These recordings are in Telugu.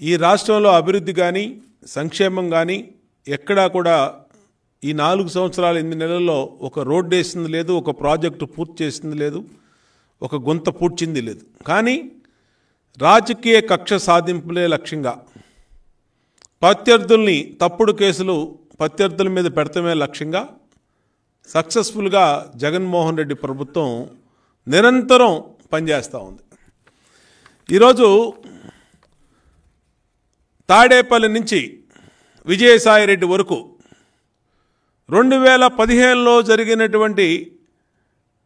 ఈ రాష్ట్రంలో అభివృద్ధి కానీ సంక్షేమం కానీ ఎక్కడా కూడా ఈ 4 సంవత్సరాల 8 నెలల్లో ఒక రోడ్డు వేసింది లేదు, ఒక ప్రాజెక్టు పూర్తి చేసింది లేదు, ఒక గుంత పూడ్చింది లేదు. కానీ రాజకీయ కక్ష సాధింపులే లక్ష్యంగా ప్రత్యర్థుల్ని తప్పుడు కేసులు ప్రత్యర్థుల మీద పెడతమే లక్ష్యంగా సక్సెస్ఫుల్గా జగన్మోహన్ రెడ్డి ప్రభుత్వం నిరంతరం పనిచేస్తూ ఉంది. ఈరోజు తాడేపల్లి నుంచి విజయసాయిరెడ్డి వరకు 2015లో జరిగినటువంటి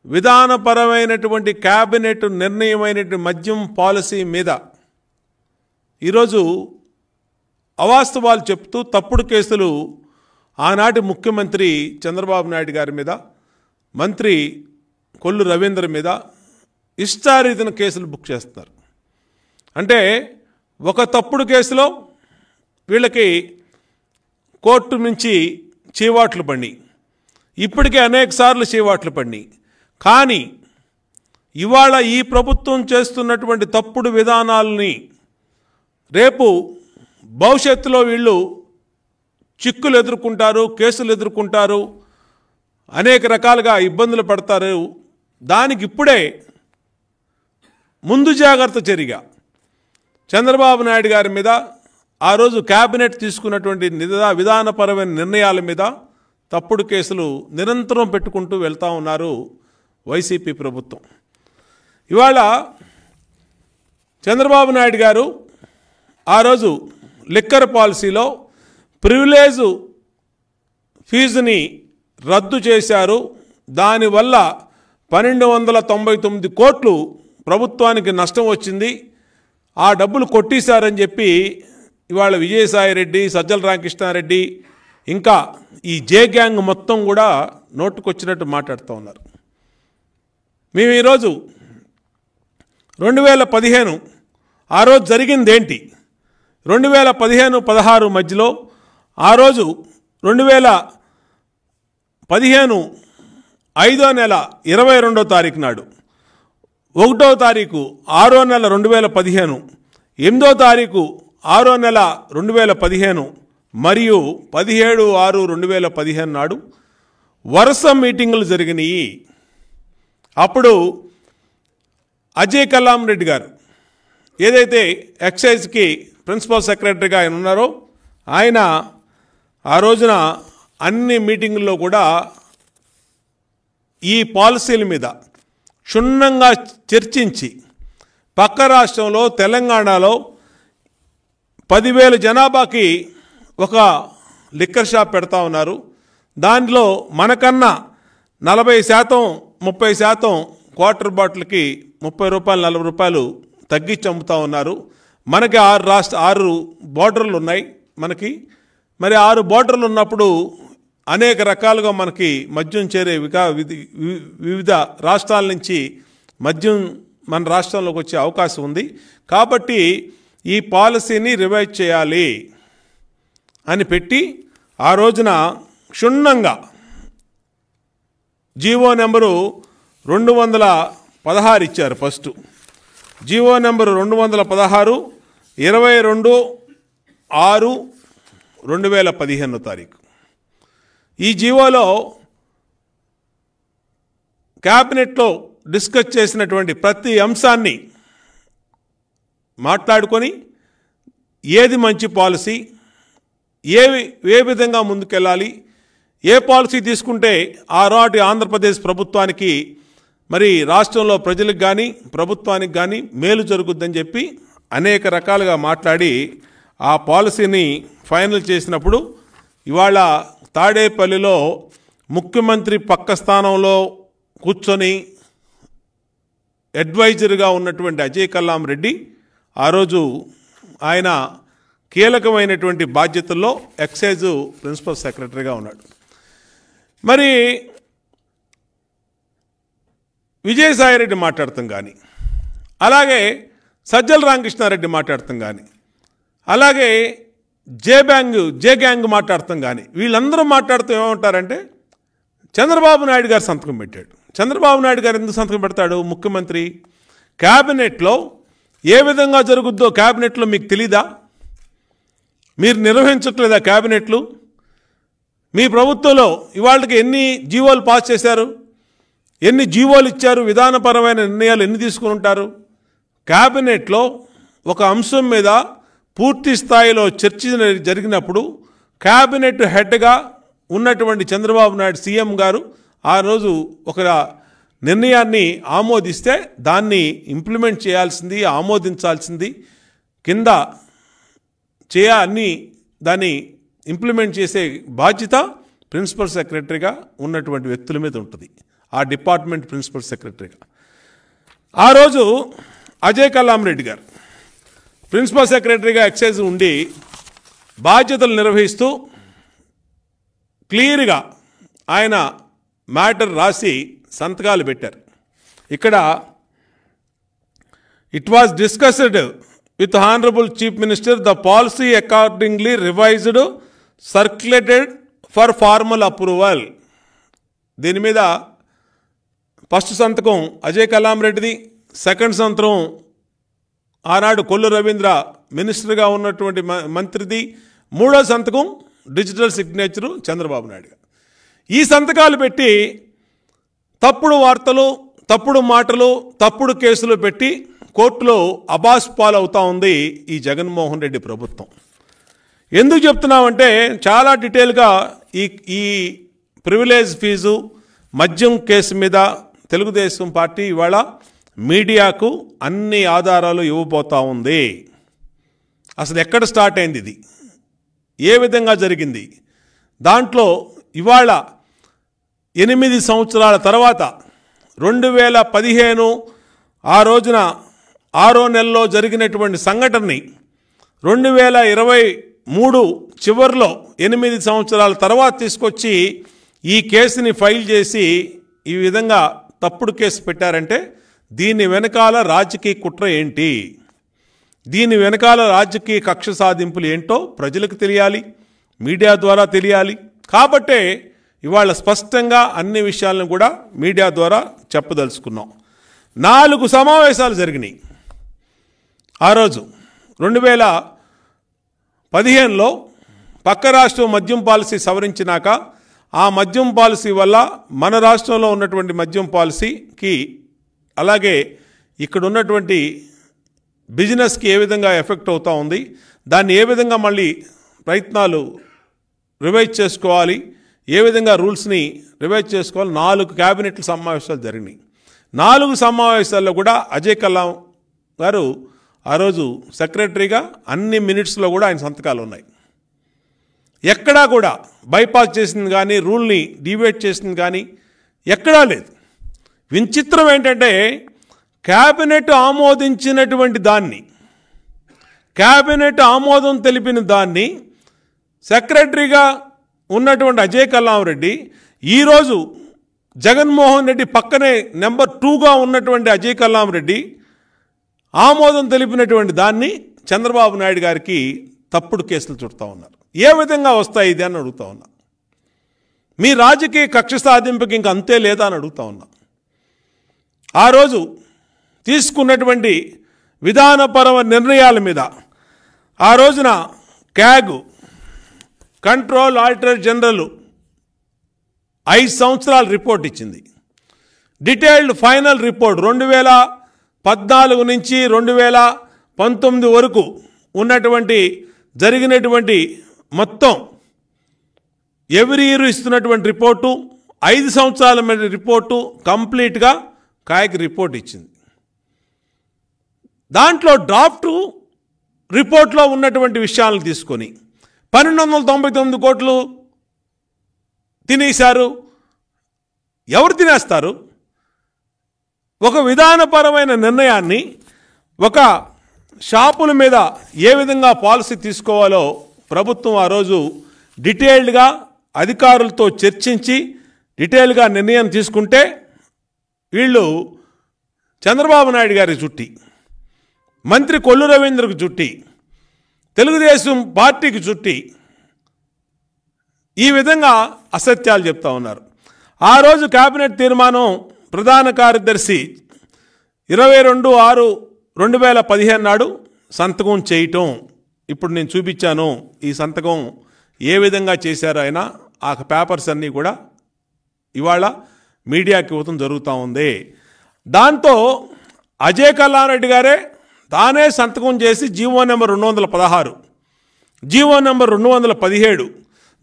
విధానపరమైనటువంటి క్యాబినెట్ నిర్ణయమైనటువంటి మద్యం పాలసీ మీద ఈరోజు అవాస్తవాలు చెప్తూ తప్పుడు కేసులు ఆనాటి ముఖ్యమంత్రి చంద్రబాబు నాయుడు గారి మీద, మంత్రి కొల్లు రవీంద్ర మీద ఇష్టారీతిన కేసులు బుక్ చేస్తున్నారు. అంటే ఒక తప్పుడు కేసులో వీళ్ళకి కోర్టు నుంచి చీవాట్లు పడి, ఇప్పటికే అనేక సార్లు చీవాట్లు పడి, కానీ ఇవాళ ఈ ప్రభుత్వం చేస్తున్నటువంటి తప్పుడు విధానాలని రేపు భవిష్యత్తులో వీళ్ళు చిక్కులు ఎదుర్కొంటారు, కేసులు ఎదుర్కొంటారు, అనేక రకాలుగా ఇబ్బందులు పడతారు. దానికి ఇప్పుడే ముందు జాగ్రత్త చర్యగా చంద్రబాబు నాయుడు గారి మీద ఆ రోజు క్యాబినెట్ తీసుకున్నటువంటి విధానపరమైన నిర్ణయాల మీద తప్పుడు కేసులు నిరంతరం పెట్టుకుంటూ వెళ్తూ ఉన్నారు వైసీపీ ప్రభుత్వం. ఇవాళ చంద్రబాబు నాయుడు గారు ఆ రోజు లిక్కర్ పాలసీలో ప్రివిలేజ్ ఫీజుని రద్దు చేశారు. దానివల్ల 1299 కోట్లు ప్రభుత్వానికి నష్టం వచ్చింది, ఆ డబ్బులు కొట్టేశారని చెప్పి ఇవాళ విజయసాయిరెడ్డి, సజ్జల రామకృష్ణారెడ్డి, ఇంకా ఈ జే గ్యాంగ్ మొత్తం కూడా నోటుకొచ్చినట్టు మాట్లాడుతూ ఉన్నారు. మేము ఈరోజు 2015 ఆ రోజు జరిగిందేంటి, 2015-16 మధ్యలో ఆ రోజు 2015 5వ నెల 22వ తారీఖు నాడు, 1వ తారీఖు 6వ నెల 2015, 8వ తారీఖు 6వ నెల 2015 మరియు 17/6/2015 నాడు వరుస మీటింగులు జరిగినాయి. అప్పుడు అజయ్ కల్లాం రెడ్డి గారు ఏదైతే ఎక్సైజ్కి ప్రిన్సిపల్ సెక్రటరీగా ఆయన ఉన్నారో ఆయన ఆ రోజున అన్ని మీటింగుల్లో కూడా ఈ పాలసీల మీద క్షుణ్ణంగా చర్చించి పక్క రాష్ట్రంలో తెలంగాణలో 10,000 జనాభాకి ఒక లిక్కర్ షాప్ పెడతా ఉన్నారు. దానిలో మనకన్నా 40% 30% క్వార్టర్ బాటిల్కి 30 రూపాయలు 40 రూపాయలు తగ్గించి అమ్ముతూ ఉన్నారు. మనకి 6 బోర్డర్లు ఉన్నాయి. మనకి మరి 6 బోర్డర్లు ఉన్నప్పుడు అనేక రకాలుగా మనకి మద్యం చేరే వివిధ రాష్ట్రాల నుంచి మద్యం మన రాష్ట్రంలోకి వచ్చే అవకాశం ఉంది. కాబట్టి ఈ పాలసీని రివైజ్ చేయాలి అని పెట్టి ఆ రోజున క్షుణ్ణంగా జీవో నెంబరు 216 ఇచ్చారు. ఫస్ట్ జీవో నెంబరు 216 22/6/2015 తారీఖు. ఈ జీవోలో క్యాబినెట్లో డిస్కస్ చేసినటువంటి ప్రతి అంశాన్ని మాట్లాడుకొని ఏది మంచి పాలసీ, ఏ విధంగా ముందుకెళ్ళాలి, ఏ పాలసీ తీసుకుంటే ఆనాటి ఆంధ్రప్రదేశ్ ప్రభుత్వానికి మరి రాష్ట్రంలో ప్రజలకు కానీ ప్రభుత్వానికి కానీ మేలు జరుగుద్దని చెప్పి అనేక రకాలుగా మాట్లాడి ఆ పాలసీని ఫైనల్ చేసినప్పుడు ఇవాళ తాడేపల్లిలో ముఖ్యమంత్రి పక్క స్థానంలో కూర్చొని అడ్వైజర్గా ఉన్నటువంటి అజయ్ కల్లాం రెడ్డి ఆ రోజు ఆయన కీలకమైనటువంటి బాధ్యతల్లో ఎక్సైజ్ ప్రిన్సిపల్ సెక్రటరీగా ఉన్నాడు. మరి విజయసాయిరెడ్డి మాట్లాడతాం కానీ, అలాగే సజ్జల రామకృష్ణారెడ్డి మాట్లాడతాం కానీ, అలాగే జే గ్యాంగ్ మాట్లాడతాం కానీ, వీళ్ళందరూ మాట్లాడుతూ ఏమంటారంటే చంద్రబాబు నాయుడు గారు సంతకం పెట్టాడు. చంద్రబాబు నాయుడు గారు ఎందుకు సంతకం పెడతాడు? ముఖ్యమంత్రి క్యాబినెట్లో ఏ విధంగా జరుగుద్దో క్యాబినెట్లో మీకు తెలీదా? మీరు నిర్వహించట్లేదా క్యాబినెట్లు? మీ ప్రభుత్వంలో ఇవాళకి ఎన్ని జీవోలు పాస్ చేశారు? ఎన్ని జీవోలు ఇచ్చారు? విధానపరమైన నిర్ణయాలు ఎన్ని తీసుకుని ఉంటారు? క్యాబినెట్లో ఒక అంశం మీద పూర్తి స్థాయిలో చర్చ జరిగినప్పుడు క్యాబినెట్ హెడ్గా ఉన్నటువంటి చంద్రబాబు నాయుడు సీఎం గారు ఆ రోజు ఒక నిర్ణయాన్ని ఆమోదిస్తే దాన్ని ఇంప్లిమెంట్ చేయాల్సింది, ఆమోదించాల్సింది, కింద అన్ని దాన్ని ఇంప్లిమెంట్ చేసే బాధ్యత ప్రిన్సిపల్ సెక్రటరీగా ఉన్నటువంటి వ్యక్తుల మీద ఉంటుంది, ఆ డిపార్ట్మెంట్ ప్రిన్సిపల్ సెక్రటరీగా. ఆ రోజు అజయ్ కల్లాం రెడ్డి గారు ప్రిన్సిపల్ సెక్రటరీగా ఎక్సైజ్ ఉండి బాధ్యతలు నిర్వహిస్తూ క్లియర్గా ఆయన మ్యాటర్ రాసి సంతకాలు పెట్టారు. ఇక్కడ it was discussed with honourable chief minister, the policy accordingly revised, circulated for formal approval. దీని మీద ఫస్ట్ సంతకం అజయ్ కల్లాం రెడ్డిది, సెకండ్ సంతకం ఆనాడు కొల్లు రవీంద్ర మినిస్టర్గా ఉన్నటువంటి మంత్రిది, మూడో సంతకం డిజిటల్ సిగ్నేచరు చంద్రబాబు నాయుడు గారు. ఈ సంతకాలు పెట్టి తప్పుడు వార్తలు, తప్పుడు మాటలు, తప్పుడు కేసులు పెట్టి కోర్టులో అబాస్ పాలవుతూ ఉంది ఈ జగన్మోహన్ రెడ్డి ప్రభుత్వం. ఎందుకు చెప్తున్నామంటే చాలా డీటెయిల్గా ఈ ప్రివిలేజ్ ఫీజు మద్యం కేసు మీద తెలుగుదేశం పార్టీ ఇవాళ మీడియాకు అన్ని ఆధారాలు ఇవ్వబోతూ ఉంది. అసలు ఎక్కడ స్టార్ట్ అయింది, ఇది ఏ విధంగా జరిగింది, దాంట్లో ఇవాళ 8 సంవత్సరాల తర్వాత 2015 ఆ రోజున 6వ నెలలో జరిగినటువంటి సంఘటనని 2023 చివరిలో 8 సంవత్సరాల తర్వాత తీసుకొచ్చి ఈ కేసుని ఫైల్ చేసి ఈ విధంగా తప్పుడు కేసు పెట్టారంటే దీని వెనకాల రాజకీయ కుట్ర ఏంటి, దీని వెనకాల రాజకీయ కక్ష సాధింపులు ఏంటో ప్రజలకు తెలియాలి, మీడియా ద్వారా తెలియాలి. కాబట్టే ఇవాళ స్పష్టంగా అన్ని విషయాలను కూడా మీడియా ద్వారా చెప్పదలుచుకున్నాం. 4 సమావేశాలు జరిగినాయి ఆ రోజు. 2015లో పక్క రాష్ట్రం మద్యం పాలసీ సవరించినాక ఆ మద్యం పాలసీ వల్ల మన రాష్ట్రంలో ఉన్నటువంటి మద్యం పాలసీకి అలాగే ఇక్కడ ఉన్నటువంటి బిజినెస్కి ఏ విధంగా ఎఫెక్ట్ అవుతూ ఉంది, దాన్ని ఏ విధంగా మళ్ళీ ప్రయత్నాలు రివైజ్ చేసుకోవాలి, ఏ విధంగా రూల్స్ని రివైజ్ చేసుకోవాలి, 4 క్యాబినెట్ల సమావేశాలు జరిగినాయి. 4 సమావేశాల్లో కూడా అజయ్ కల్లాం గారు ఆ రోజు సెక్రటరీగా అన్ని మినిట్స్లో కూడా ఆయన సంతకాలు ఉన్నాయి. ఎక్కడా కూడా బైపాస్ చేసింది కానీ, రూల్ని డివేట్ చేసింది కానీ ఎక్కడా లేదు. విచిత్రం ఏంటంటే క్యాబినెట్ ఆమోదించినటువంటి దాన్ని, క్యాబినెట్ ఆమోదం తెలిపిన దాన్ని సెక్రటరీగా ఉన్నటువంటి అజయ్ కల్లాం రెడ్డి ఈరోజు జగన్మోహన్ రెడ్డి పక్కనే నెంబర్ 2గా ఉన్నటువంటి అజయ్ కల్లాం రెడ్డి ఆమోదం తెలిపినటువంటి దాన్ని చంద్రబాబు నాయుడు గారికి తప్పుడు కేసులు చుడతా ఉన్నారు. ఏ విధంగా వస్తాయి ఇది అని అడుగుతా ఉన్నా. మీ రాజకీయ కక్ష సాధింపుకి ఇంక అంతే లేదా అని అడుగుతా ఉన్నా. ఆ రోజు తీసుకున్నటువంటి విధానపరమైన నిర్ణయాల మీద ఆ రోజున క్యాగ్ కంట్రోల్ ఆడిటర్ జనరల్ 5 సంవత్సరాల రిపోర్ట్ ఇచ్చింది. డీటెయిల్డ్ ఫైనల్ రిపోర్ట్ 2014 నుంచి 2019 వరకు ఉన్నటువంటి జరిగినటువంటి మొత్తం ఎవ్రీ ఇయర్ ఇస్తున్నటువంటి రిపోర్టు, 5 సంవత్సరాల మీద రిపోర్టు కంప్లీట్గా కాయక్ రిపోర్ట్ ఇచ్చింది. దాంట్లో డ్రాఫ్ట్ రిపోర్ట్లో ఉన్నటువంటి విషయాలను తీసుకొని 1299 కోట్లు తినేశారు. ఎవరు తినేస్తారు? ఒక విధానపరమైన నిర్ణయాన్ని ఒక షాపుల మీద ఏ విధంగా పాలసీ తీసుకోవాలో ప్రభుత్వం ఆ రోజు డీటెయిల్డ్గా అధికారులతో చర్చించి డీటెయిల్గా నిర్ణయం తీసుకుంటే వీళ్ళు చంద్రబాబు నాయుడు గారికి చుట్టి, మంత్రి కొల్లు రవీంద్రకు చుట్టి, తెలుగుదేశం పార్టీకి చుట్టి ఈ విధంగా అసత్యాలు చెప్తా ఉన్నారు. ఆ రోజు కేబినెట్ తీర్మానం ప్రధాన కార్యదర్శి 22/6/2015 నాడు సంతకం చేయటం ఇప్పుడు నేను చూపించాను ఈ సంతకం ఏ విధంగా చేశారో ఆయన ఆ పేపర్స్ అన్నీ కూడా ఇవాళ మీడియాకి ఇవ్వటం జరుగుతూ ఉంది. దాంతో అజయ్ కల్లాం రెడ్డి గారే తానే సంతకం చేసి GO number 216, GO number 217,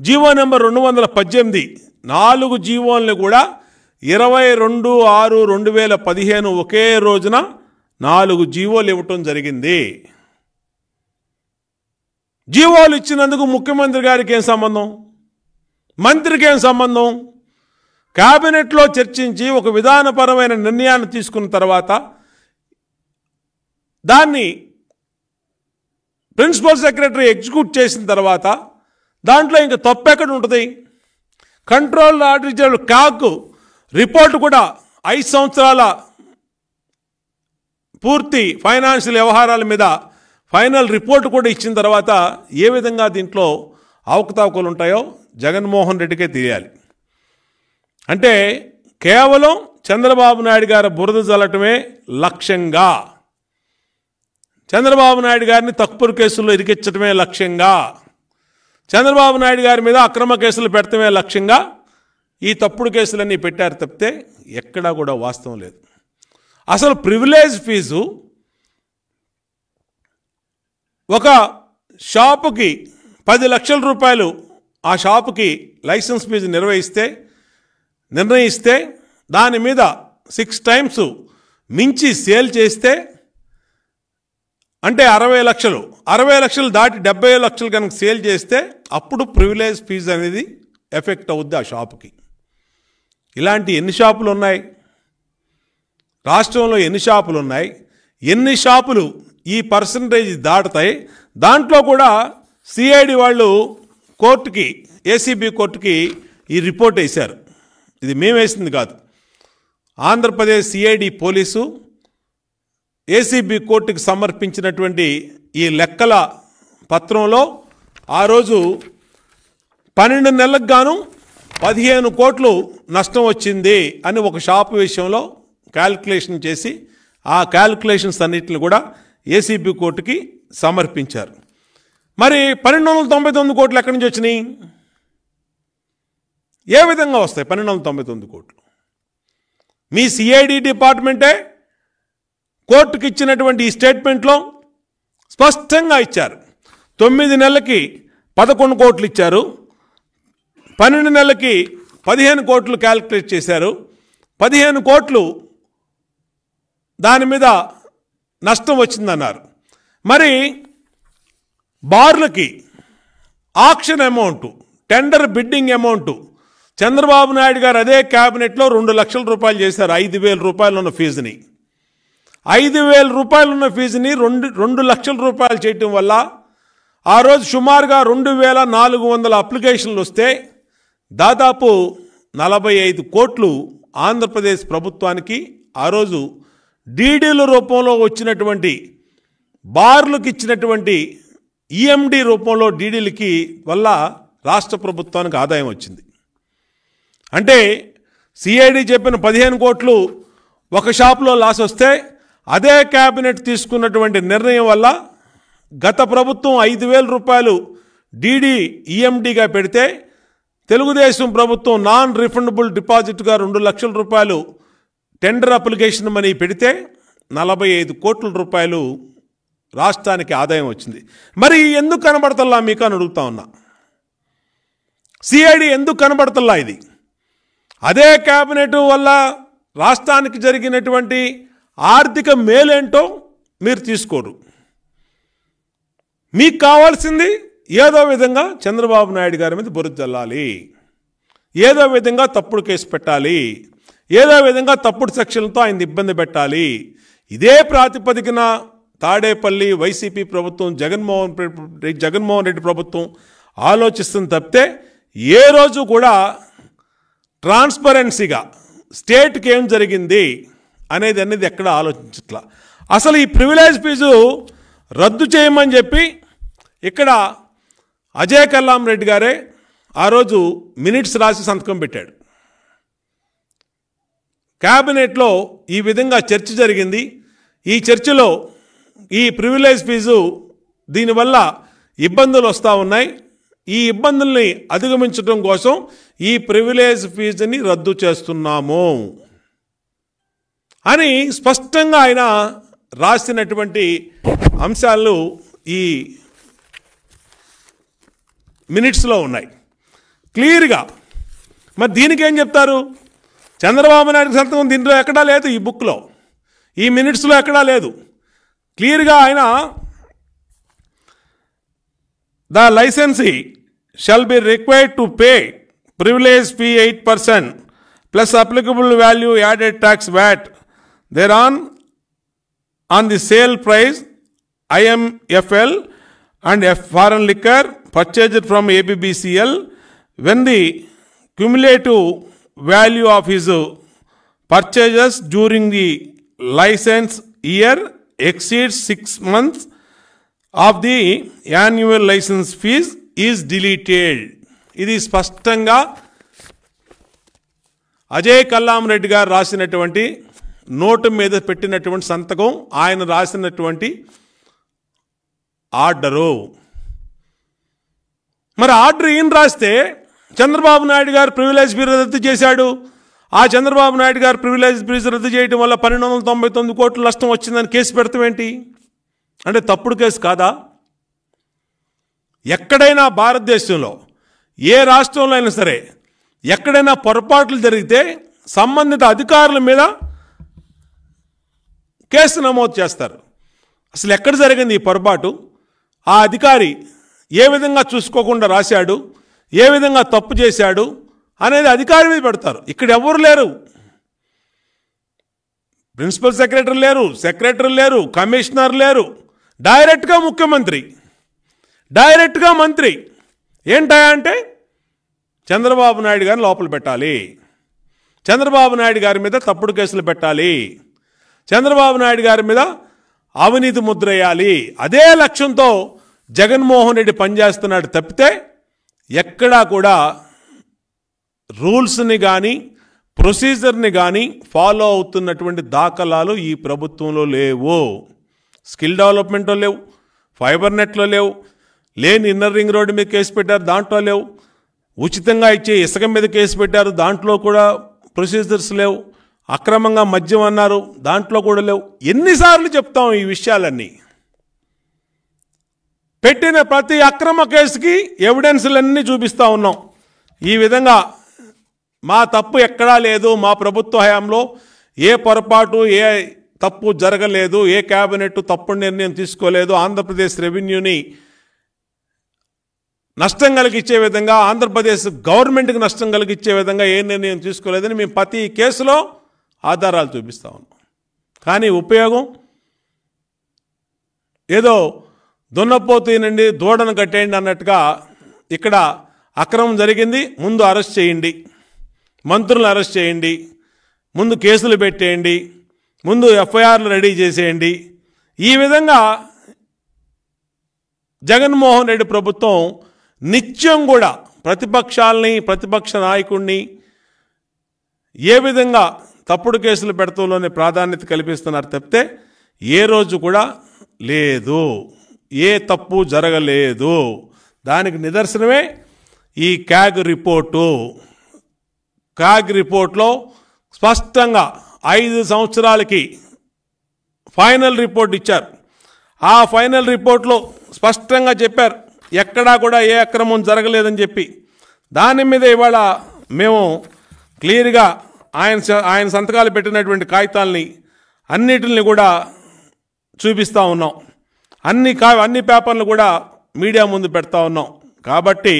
GO number 218 4 జీవోల్ని కూడా 22/6/2015 ఒకే రోజున 4 జీవోలు ఇవ్వటం జరిగింది. జీవోలు ఇచ్చినందుకు ముఖ్యమంత్రి గారికి ఏం సంబంధం, మంత్రికి ఏం సంబంధం? క్యాబినెట్లో చర్చించి ఒక విధానపరమైన నిర్ణయాన్ని తీసుకున్న తర్వాత దాన్ని ప్రిన్సిపల్ సెక్రటరీ ఎగ్జిక్యూట్ చేసిన తర్వాత దాంట్లో ఇంకా తప్పు ఎక్కడ ఉంటుంది? కంట్రోల్ ఆడిటర్ కాక్ రిపోర్ట్ కూడా 5 సంవత్సరాల పూర్తి ఫైనాన్షియల్ వ్యవహారాల మీద ఫైనల్ రిపోర్ట్ కూడా ఇచ్చిన తర్వాత ఏ విధంగా దీంట్లో అవకతవకలు ఉంటాయో జగన్మోహన్ రెడ్డికే తెలియాలి. అంటే కేవలం చంద్రబాబు నాయుడు గారి బురద జల్లటమే లక్ష్యంగా, చంద్రబాబు నాయుడు గారిని తప్పుడు కేసుల్లో ఇరికించడమే లక్ష్యంగా, చంద్రబాబు నాయుడు గారి మీద అక్రమ కేసులు పెడతమే లక్ష్యంగా ఈ తప్పుడు కేసులన్నీ పెట్టారు తప్పితే ఎక్కడా కూడా వాస్తవం లేదు. అసలు ప్రివిలేజ్ ఫీజు ఒక షాపుకి 10 లక్షల రూపాయలు ఆ షాపుకి లైసెన్స్ ఫీజు నిర్ణయిస్తే దాని మీద 6 టైమ్స్ మించి సేల్ చేస్తే అంటే 60 లక్షలు, 60 లక్షలు దాటి 70 లక్షలు కనుక సేల్ చేస్తే అప్పుడు ప్రివిలేజ్ ఫీజు అనేది ఎఫెక్ట్ అవుద్ది ఆ షాపుకి. ఇలాంటి ఎన్ని షాపులు ఉన్నాయి రాష్ట్రంలో? ఎన్ని షాపులు ఉన్నాయి? ఎన్ని షాపులు ఈ పర్సంటేజ్ దాటుతాయి? దాంట్లో కూడా సిఐడి వాళ్ళు కోర్టుకి, ఏసీబీ కోర్టుకి ఈ రిపోర్ట్ వేశారు. ఇది మేము వేసింది కాదు. ఆంధ్రప్రదేశ్ సిఐడి పోలీసు ఏసీబీ కోర్టుకి సమర్పించినటువంటి ఈ లెక్కల పత్రంలో ఆ రోజు 12 నెలలకు గాను 15 కోట్లు నష్టం వచ్చింది అని ఒక షాపు విషయంలో క్యాల్కులేషన్ చేసి ఆ క్యాల్కులేషన్స్ అన్నిటిని కూడా ఏసీబీ కోర్టుకి సమర్పించారు. మరి 1299 కోట్లు ఎక్కడి నుంచి వచ్చినాయి? ఏ విధంగా వస్తాయి 1299 కోట్లు? మీ సిఐడి డిపార్ట్మెంటే కోర్టుకి ఇచ్చినటువంటి ఈ స్టేట్మెంట్లో స్పష్టంగా ఇచ్చారు. 9 నెలలకి 11 కోట్లు ఇచ్చారు, 12 నెలలకి 15 కోట్లు క్యాల్కులేట్ చేశారు, 15 కోట్లు దాని మీద నష్టం వచ్చిందన్నారు. మరి బార్లకి auction amount, tender bidding amount Chandrababu Naidu garu అదే క్యాబినెట్లో 2 లక్షల రూపాయలు చేశారు. 5,000 రూపాయలు ఉన్న ఫీజుని, 5,000 రూపాయలు ఉన్న ఫీజుని 2 లక్షల రూపాయలు చేయటం వల్ల ఆ రోజు సుమారుగా 2,400 అప్లికేషన్లు వస్తే దాదాపు 45 కోట్లు ఆంధ్రప్రదేశ్ ప్రభుత్వానికి ఆ రోజు డీడీల రూపంలో వచ్చినటువంటి, బార్లకు ఇచ్చినటువంటి ఈఎండి రూపంలో డీడీలకి వల్ల రాష్ట్ర ప్రభుత్వానికి ఆదాయం వచ్చింది. అంటే సిఐడి చెప్పిన 15 కోట్లు ఒక షాప్లో లాస్ వస్తే అదే క్యాబినెట్ తీసుకున్నటువంటి నిర్ణయం వల్ల గత ప్రభుత్వం 5,000 రూపాయలు డీడీ ఈఎండిగా పెడితే తెలుగుదేశం ప్రభుత్వం నాన్ రిఫండబుల్ డిపాజిట్గా 2 లక్షల రూపాయలు టెండర్ అప్లికేషన్ మనీ పెడితే 45 కోట్ల రూపాయలు రాష్ట్రానికి ఆదాయం వచ్చింది. మరి ఎందుకు కనబడతల్లా మీకు అని అడుగుతా ఉన్నా. సిఐడి ఎందుకు కనబడతల్లా? ఇది అదే క్యాబినెట్ వల్ల రాష్ట్రానికి జరిగినటువంటి ఆర్థిక మేలేంటో మీరు తీసుకోరు. మీకు కావాల్సింది ఏదో విధంగా చంద్రబాబు నాయుడు గారి మీద బురద జల్లాలి, ఏదో విధంగా తప్పుడు కేసు పెట్టాలి, ఏదో విధంగా తప్పుడు సెక్షన్లతో ఆయన ఇబ్బంది పెట్టాలి. ఇదే ప్రాతిపదికన తాడేపల్లి వైసీపీ ప్రభుత్వం, జగన్మోహన్ రెడ్డి ప్రభుత్వం ఆలోచిస్తుంది తప్పితే ఏ రోజు కూడా ట్రాన్స్పరెన్సీగా స్టేట్కి ఏం జరిగింది అనేది ఎక్కడ ఆలోచించట్లా. అసలు ఈ ప్రివిలేజ్ ఫీజు రద్దు చేయమని చెప్పి ఇక్కడ అజయ్ కల్లాం రెడ్డి గారే ఆ రోజు మినిట్స్ రాసి సంతకం పెట్టాడు. క్యాబినెట్లో ఈ విధంగా చర్చ జరిగింది. ఈ చర్చలో ఈ ప్రివిలేజ్ ఫీజు దీనివల్ల ఇబ్బందులు వస్తూ ఉన్నాయి. ఈ ఇబ్బందుల్ని అధిగమించడం కోసం ఈ ప్రివిలేజ్ ఫీజుని రద్దు చేస్తున్నాము అని స్పష్టంగా ఆయన రాసినటువంటి అంశాలు ఈ మినిట్స్లో ఉన్నాయి క్లియర్గా. మరి దీనికి ఏం చెప్తారు? చంద్రబాబు నాయుడు సంతకం దీంట్లో ఎక్కడా లేదు, ఈ బుక్లో, ఈ మినిట్స్లో ఎక్కడా లేదు. క్లియర్గా ఆయన the licensee shall be required to pay privilege fee 8% plus applicable value added tax VAT thereon on the sale price IMFL and foreign liquor purchased from ABBCL when the cumulative value of his purchases during the license year exceeds 6 months of the annual license fees is deleted. ఇది స్పష్టంగా అజయ్ కల్లాం రెడ్డి గారు రాసినటువంటి నోటు మీద పెట్టినటువంటి సంతకం, ఆయన రాసినటువంటి ఆర్డరు. మరి ఆర్డర్ ఈయన రాస్తే చంద్రబాబు నాయుడు గారు ప్రివిలేజ్ ఫీజు రద్దు చేశాడు. ఆ చంద్రబాబు నాయుడు గారు ప్రివిలేజ్ ఫీజు రద్దు చేయడం వల్ల 1299 కోట్ల నష్టం వచ్చిందని కేసు పెడతామేంటి? అంటే తప్పుడు కేసు కాదా? ఎక్కడైనా భారతదేశంలో ఏ రాష్ట్రంలో అయినా సరే ఎక్కడైనా పొరపాట్లు జరిగితే సంబంధిత అధికారుల మీద కేసు నమోదు చేస్తారు. అసలు ఎక్కడ జరిగింది ఈ పొరపాటు? ఆ అధికారి ఏ విధంగా చూసుకోకుండా రాశాడు, ఏ విధంగా తప్పు చేశాడు అనేది అధికారి మీద పెడతారు. ఇక్కడ ఎవరు లేరు, ప్రిన్సిపల్ సెక్రటరీ లేరు, సెక్రటరీ లేరు, కమిషనర్ లేరు, డైరెక్ట్గా ముఖ్యమంత్రి, డైరెక్ట్గా మంత్రి. ఏంటంటే చంద్రబాబు నాయుడు గారిని లోపల పెట్టాలి, చంద్రబాబు నాయుడు గారి మీద తప్పుడు కేసులు పెట్టాలి, చంద్రబాబు నాయుడు గారి మీద అవినీతి ముద్ర వేయాలి. అదే లక్ష్యంతో జగన్మోహన్ రెడ్డి పనిచేస్తున్నాడు తప్పితే ఎక్కడా కూడా రూల్స్ని కానీ ప్రొసీజర్ని కానీ ఫాలో అవుతున్నటువంటి దాఖలాలు ఈ ప్రభుత్వంలో లేవు. స్కిల్ డెవలప్మెంట్లో లేవు, ఫైబర్ నెట్లో లేవు, లేని ఇన్నర్ రింగ్ రోడ్డు మీద కేసు పెట్టారు, దాంట్లో లేవు, ఉచితంగా ఇచ్చే ఇసుక మీద కేసు పెట్టారు, దాంట్లో కూడా ప్రొసీజర్స్ లేవు, అక్రమంగా మద్యం అన్నారు, దాంట్లో కూడా లేవు. ఎన్నిసార్లు చెప్తాం ఈ విషయాలన్నీ? పెట్టిన ప్రతి అక్రమ కేసుకి ఎవిడెన్స్లన్నీ చూపిస్తూ ఉన్నాం. ఈ విధంగా మా తప్పు ఎక్కడా లేదు, మా ప్రభుత్వ హయాంలో ఏ పొరపాటు ఏ తప్పు జరగలేదు, ఏ క్యాబినెట్ తప్పుడు నిర్ణయం తీసుకోలేదు, ఆంధ్రప్రదేశ్ రెవెన్యూని నష్టం కలిగించే విధంగా, ఆంధ్రప్రదేశ్ గవర్నమెంట్కి నష్టం కలిగించే విధంగా ఏ నిర్ణయం తీసుకోలేదని మేము ప్రతి కేసులో ఆధారాలు చూపిస్తూ ఉన్నాం. కానీ ఉపయోగం ఏదో దున్నపోతేనండి దూడను కట్టేయండి అన్నట్టుగా ఇక్కడ అక్రమం జరిగింది, ముందు అరెస్ట్ చేయండి, మంత్రులను అరెస్ట్ చేయండి, ముందు కేసులు పెట్టేయండి, ముందు ఎఫ్ఐఆర్లు రెడీ చేసేయండి. ఈ విధంగా జగన్మోహన్ రెడ్డి ప్రభుత్వం నిత్యం కూడా ప్రతిపక్షాలని, ప్రతిపక్ష నాయకుడిని ఏ విధంగా తప్పుడు కేసులు పెడతంలోనే ప్రాధాన్యత కల్పిస్తున్నారు తప్పితే ఏ రోజు కూడా లేదు, ఏ తప్పు జరగలేదు. దానికి నిదర్శనమే ఈ క్యాగ్ రిపోర్టు. క్యాగ్ రిపోర్ట్లో స్పష్టంగా 5 సంవత్సరాలకి ఫైనల్ రిపోర్ట్ ఇచ్చారు. ఆ ఫైనల్ రిపోర్ట్లో స్పష్టంగా చెప్పారు ఎక్కడా కూడా ఏ అక్రమం జరగలేదని చెప్పి. దాని మీద ఇవాళ మేము క్లియర్గా ఆయన సంతకాలు పెట్టినటువంటి కాగితాలని అన్నిటిని కూడా చూపిస్తూ ఉన్నాం. అన్ని పేపర్లు కూడా మీడియా ముందు పెడతా ఉన్నాం. కాబట్టి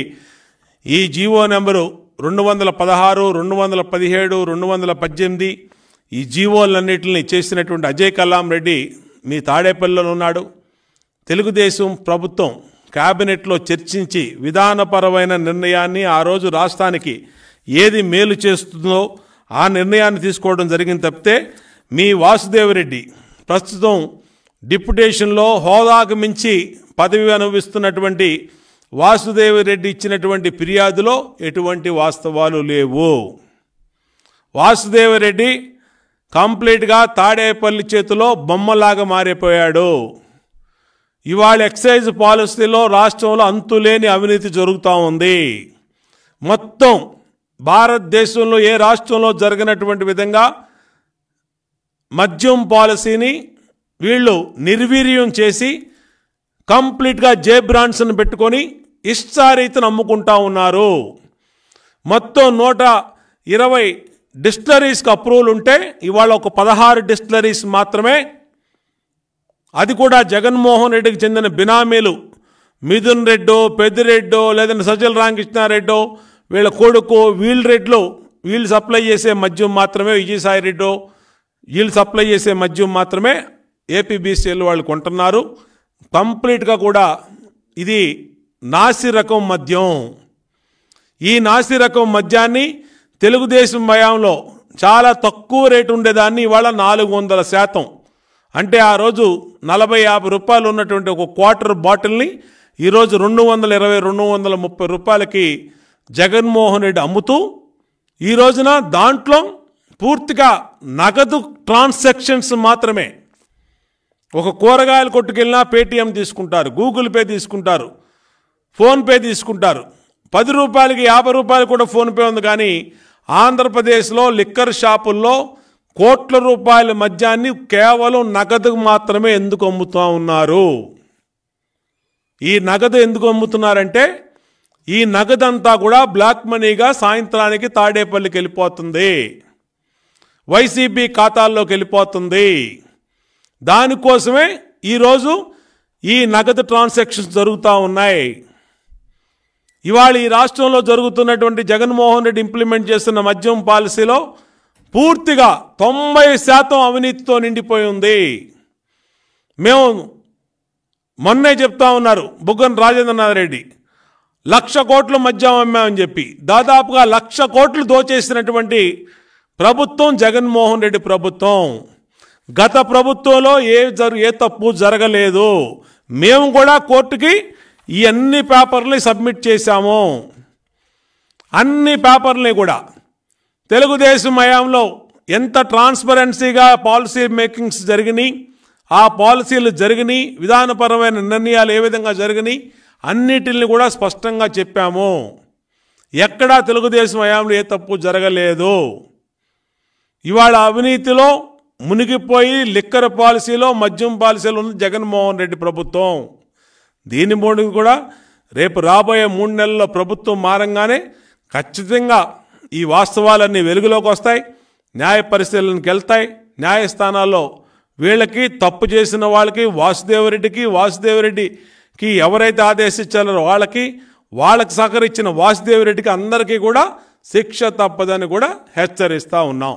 ఈ జీవో నెంబరు 216, 217, 218 ఈ జీవోలన్నిటిని చేసినటువంటి అజయ్ కల్లాం రెడ్డి మీ తాడేపల్లిలో ఉన్నాడు. తెలుగుదేశం ప్రభుత్వం క్యాబినెట్లో చర్చించి విధానపరమైన నిర్ణయాన్ని ఆ రోజు రాష్ట్రానికి ఏది మేలు చేస్తుందో ఆ నిర్ణయాన్ని తీసుకోవడం జరిగింది తప్పితే మీ వాసుదేవరెడ్డి ప్రస్తుతం డిప్యుటేషన్లో హోదాకు మించి పదవి అనుభవిస్తున్నటువంటి వాసుదేవరెడ్డి ఇచ్చినటువంటి ఫిర్యాదులో ఎటువంటి వాస్తవాలు లేవు. వాసుదేవరెడ్డి కంప్లీట్గా తాడేపల్లి చేతిలో బొమ్మలాగా మారిపోయాడు. ఇవాళ ఎక్సైజ్ పాలసీలో రాష్ట్రంలో అంతులేని అవినీతి జరుగుతూ ఉంది. మొత్తం భారతదేశంలో ఏ రాష్ట్రంలో జరిగినటువంటి విధంగా మద్యం పాలసీని వీళ్ళు నిర్వీర్యం చేసి కంప్లీట్గా జే బ్రాండ్స్ని పెట్టుకొని ఇష్టారీతిని అమ్ముకుంటా ఉన్నారు. మొత్తం 120 డిస్టిలరీస్కి అప్రూవల్ ఉంటే ఇవాళ ఒక 16 డిస్టిలరీస్ మాత్రమే, అది కూడా జగన్మోహన్ రెడ్డికి చెందిన బినామీలు మిథున్ రెడ్డో, పెద్దిరెడ్డో, లేదంటే సజ్జల రామకృష్ణారెడ్డో, వీళ్ళ కొడుకు వీళ్ళు సప్లై చేసే మద్యం మాత్రమే, విజయసాయి రెడ్డో వీళ్ళు సప్లై చేసే మద్యం మాత్రమే ఏపీబీసీఎల్ వాళ్ళు కొంటున్నారు. కంప్లీట్గా కూడా ఇది నాసి రకం మద్యం. ఈ నాసి రకం మద్యాన్ని తెలుగుదేశం హయాంలో చాలా తక్కువ రేటు ఉండేదాన్ని ఇవాళ 400%, అంటే ఆ రోజు 40-50 రూపాయలు ఉన్నటువంటి ఒక క్వార్టర్ బాటిల్ని ఈరోజు 220-230 రూపాయలకి జగన్మోహన్ రెడ్డి అమ్ముతూ ఈ రోజున దాంట్లో పూర్తిగా నగదు ట్రాన్సాక్షన్స్ మాత్రమే. ఒక కూరగాయల కొట్టుకెళ్ళినా పేటీఎం తీసుకుంటారు, గూగుల్ పే తీసుకుంటారు, ఫోన్పే తీసుకుంటారు. 10 రూపాయలకి 50 రూపాయలు కూడా ఫోన్పే ఉంది. కానీ ఆంధ్రప్రదేశ్లో లిక్కర్ షాపుల్లో కోట్ల రూపాయల మద్యాన్ని కేవలం నగదు మాత్రమే ఎందుకు అమ్ముతూ ఉన్నారు? ఈ నగదు ఎందుకు అమ్ముతున్నారంటే ఈ నగదంతా కూడా బ్లాక్ మనీగా సాయంత్రానికి తాడేపల్లికి వెళ్ళిపోతుంది, వైసీపీ ఖాతాల్లోకి వెళ్ళిపోతుంది. దానికోసమే ఈరోజు ఈ నగదు ట్రాన్సాక్షన్స్ జరుగుతూ ఉన్నాయి. ఇవాళ ఈ రాష్ట్రంలో జరుగుతున్నటువంటి జగన్మోహన్ రెడ్డి ఇంప్లిమెంట్ చేస్తున్న మద్యం పాలసీలో పూర్తిగా 90% అవినీతితో నిండిపోయి ఉంది. మేము మొన్నే చెప్తా ఉన్నారు బుగ్గన రాజేంద్రనాథ్ రెడ్డి 1,00,000 కోట్ల మద్యం అమ్మామని చెప్పి, దాదాపుగా 1,00,000 కోట్లు దోచేసినటువంటి ప్రభుత్వం జగన్మోహన్ రెడ్డి ప్రభుత్వం. గత ప్రభుత్వంలో ఏ తప్పు జరగలేదు. మేము కూడా కోర్టుకి ఈ అన్ని పేపర్లని సబ్మిట్ చేశాము. అన్ని పేపర్లని కూడా తెలుగుదేశం హయాంలో ఎంత ట్రాన్స్పరెన్సీగా పాలసీ మేకింగ్స్ జరిగినాయి, ఆ పాలసీలు జరిగినాయి, విధానపరమైన నిర్ణయాలు ఏ విధంగా జరిగినాయి అన్నిటిని కూడా స్పష్టంగా చెప్పాము. ఎక్కడా తెలుగుదేశం హయాంలో ఏ తప్పు జరగలేదు. ఇవాళ అవినీతిలో మునిగిపోయి లిక్కర్ పాలసీలో మద్యం పాలసీలో ఉంది జగన్మోహన్ రెడ్డి ప్రభుత్వం. దీని మూడు కూడా రేపు రాబోయే 3 నెలల్లో ప్రభుత్వం మారంగానే ఖచ్చితంగా ఈ వాస్తవాలన్నీ వెలుగులోకి వస్తాయి, న్యాయ పరిశీలనకి వెళ్తాయి. న్యాయస్థానాల్లో వీళ్ళకి తప్పు చేసిన వాళ్ళకి వాసుదేవరెడ్డికి ఎవరైతే ఆదేశించారో వాళ్ళకి సహకరించిన వాసుదేవరెడ్డికి అందరికీ కూడా శిక్ష తప్పదని కూడా హెచ్చరిస్తూ ఉన్నాం.